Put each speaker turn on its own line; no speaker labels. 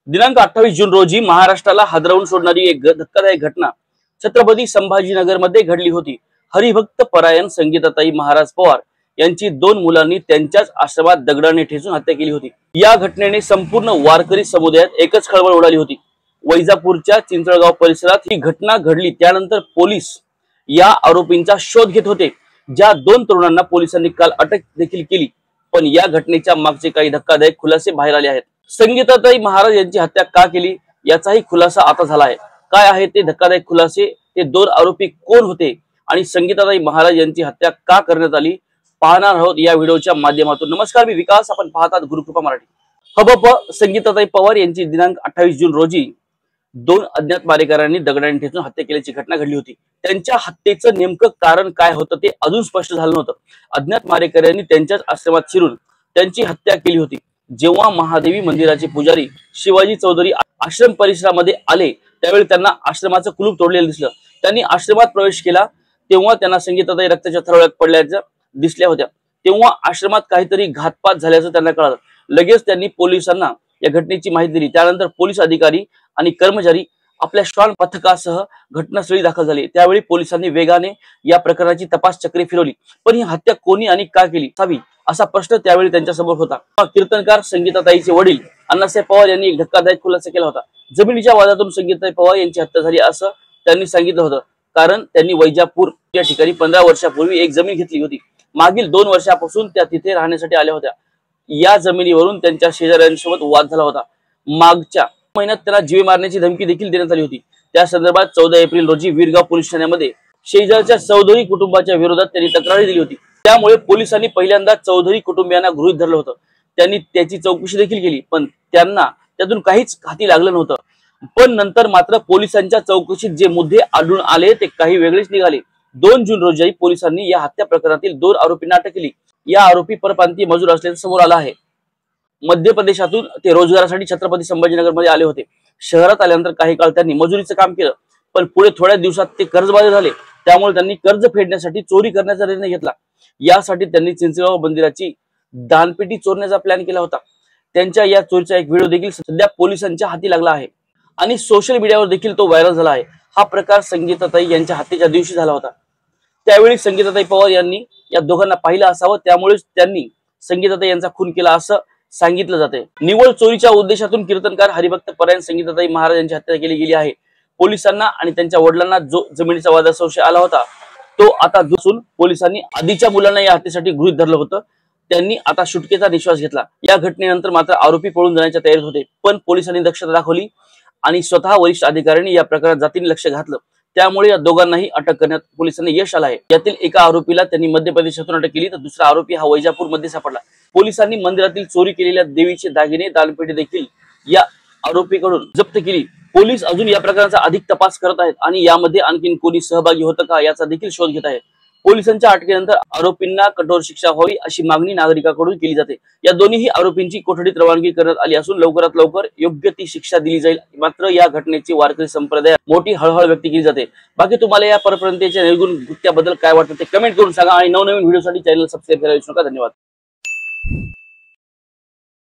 दिनांक 28 जून रोजी महाराष्ट्राला हादरवून सोडणारी एक धक्कादायक घटना छत्रपती संभाजीनगर मध्ये घडली होती। हरिभक्त परायण संगीताताई महाराज पवार यांची 2 मुलांनी त्यांच्याच आश्रमात दगडाने ठेचून हत्या केली होती। या घटनेने संपूर्ण वारकरी समुदायात एकच खळबळ उडाली होती। वैजापूरच्या चिंचळगाव परिसरात ही घटना घडली त्यानंतर पोलीस या आरोपींचा शोध घेत होते। ज्या 2 तरुणांना पोलिसांनी काल अटक देखील केली, पण या घटनेच्या मागचे काही धक्कादायक खुलासे बाहेर आले आहेत। संगीताताई महाराज यांची हत्या का केली याचाही खुलासा आता झाला आहे। काय आहे ते धक्कादायक खुलासे, ते 2 आरोपी कोण होते आणि संगीताताई महाराज यांची हत्या का करण्यात आली, पाहणार आहोत या व्हिडिओच्या माध्यमातून। नमस्कार, मी विकास, आपण पाहतात गुरुकृपा मराठी। हबप संगीताताई पवार यांची दिनांक 28 जून रोजी 2 अज्ञात मारेकऱ्यांनी दगडाने ठेचून हत्या केल्याची घटना घडली होती। त्यांच्या हत्येचं नेमकं कारण काय होतं ते अजून स्पष्ट झालं नव्हतं। अज्ञात मारेकऱ्यांनी त्यांच्याच आश्रमात शिरून त्यांची हत्या केली होती। जेव्हा महादेवी मंदिराचे पुजारी शिवाजी चौधरी आश्रम परिसरामध्ये आले त्यावेळी त्यांना आश्रमाचं कुलूप तोडलेलं दिसलं। त्यांनी आश्रमात प्रवेश केला तेव्हा त्यांना संगीताताई रक्ताच्या थरोळ्यात पडल्याच्या दिसल्या होत्या। तेव्हा आश्रमात काहीतरी घातपात झाल्याचं त्यांना कळालं। लगेच त्यांनी पोलिसांना या घटनेची माहिती दिली। त्यानंतर पोलीस अधिकारी आणि कर्मचारी आपल्या श्वान पथकासह घटनास्थळी दाखल झाले। त्यावेळी पोलिसांनी वेगाने या प्रकरणाची तपास चक्री फिरवली, पण ही हत्या कोणी आणि का केली असावी असा प्रश्न त्यावेळी त्यांच्या समोर होता। कीर्तनकार संगीताताईचे वडील अण्णासाहेब पवार यांनी एक धक्कादायक खुलासा केला होता। जमिनीच्या वादातून संगीताताई पवार यांची हत्या झाली असं त्यांनी सांगितलं होतं, कारण त्यांनी वैजापूर या ठिकाणी 15 वर्षापूर्वी एक जमीन घेतली होती। मागील 2 वर्षापासून त्या तिथे राहण्यासाठी आल्या होत्या। या जमिनीवरून त्यांच्या शेजाऱ्यांसोबत वाद झाला होता। मागच्या महिन्यात त्यांना जीवे मारण्याची धमकी देखील देण्यात आली होती। त्या संदर्भात 14 एप्रिल रोजी वीरगाव पोलीस ठाण्यामध्ये शेजारच्या चौधरी कुटुंबाच्या विरोधात त्यांनी तक्रार दिली होती। त्यामुळे पोलिसांनी पहिल्यांदा चौधरी कुटुंबियांना गृहीत धरलं होतं। त्यांनी त्याची चौकशी देखील केली, पण त्यांना त्यातून काहीच हाती लागलं नव्हतं। पण नंतर मात्र पोलिसांच्या चौकशीत जे मुद्दे आढळून आले ते काही वेगळेच निघाले। 2 जून रोजी पोलिसांनी या हत्या प्रकरणातील 2 आरोपींना अटक केली। या आरोपी परप्रांतीय मजूर असल्याचं समोर आलं आहे। मध्य प्रदेशातून ते रोजगारासाठी छत्रपती संभाजीनगर मध्ये आले होते। शहरात आल्यानंतर काही काळ त्यांनी मजुरीचं काम केलं, पण पुढे थोड्या दिवसात ते कर्जबाजारी झाले। त्यामुळे त्यांनी कर्ज फेडण्यासाठी चोरी करण्याचा निर्णय घेतला। यासाठी त्यांनी चिंचगाव मंदिराची दानपेटी चोरण्याचा प्लॅन केला होता। त्यांच्या या चोरीचा एक व्हिडिओ देखील सध्या पोलिसांच्या हाती लागला आहे आणि सोशल मीडियावर देखील तो व्हायरल झाला आहे। हा प्रकार संगीताताई यांच्या हत्येच्या दिवशी झाला होता। त्यावेळी संगीताताई पवार यांनी या दोघांना पाहिलं असावं, त्यामुळेच त्यांनी संगीताताई यांचा खून केला असं सांगितलं जाते। निव्वळ चोरीच्या उद्देशातून कीर्तनकार हरिभक्त परायण संगीताताई महाराज यांची हत्या केली गेली आहे। पोलिसांना आणि त्यांच्या वडिलांना जो जमिनीचा वादाचा संशय आला होता तो आता दुसून पोलिसांनी आधीच्या मुलांना या हत्येसाठी गृहीत धरलं होतं। त्यांनी आता सुटकेचा निश्वास घेतला। या घटनेनंतर मात्र आरोपी पळून जाण्याच्या तयारीत होते, पण पोलिसांनी दक्षता दाखवली आणि स्वतः वरिष्ठ अधिकाऱ्यांनी या प्रकरणात जातीने लक्ष घातलं। त्यामुळे या दोघांनाही अटक करण्यात पोलिसांनी यश आलं आहे। यातील एका आरोपीला त्यांनी मध्य प्रदेशातून अटक केली, तर दुसरा आरोपी हा वैजापूर मध्ये सापडला। पोलिसांनी मंदिरातील चोरी केलेल्या देवीचे दागिने, दानपेटी देखील या आरोपीकडून जप्त केली। पोलीस अजून या प्रकरणाचा अधिक तपास करत आहेत आणि यामध्ये आणखी कोणी सहभागी होतं का याचा देखील शोध घेत आहेत। पोलिसांच्या अटकेनंतर आरोपींना कठोर शिक्षा व्हावी अशी मागणी नागरिकांकडून केली जाते। या दोन्ही आरोपींची कोठडीत रवानगी करण्यात आली असून लवकरात लवकर योग्य ती शिक्षा दिली जाईल। मात्र या घटनेची वारकरी संप्रदायात मोठी हळहळ व्यक्त केली जाते। बाकी तुम्हाला या परप्रांतीच्या निर्गुण कृत्याबद्दल काय वाटतं ते कमेंट करून सांगा आणि नवनवीन व्हिडिओसाठी चॅनल सबस्क्राईब करायला विसरू नका। धन्यवाद।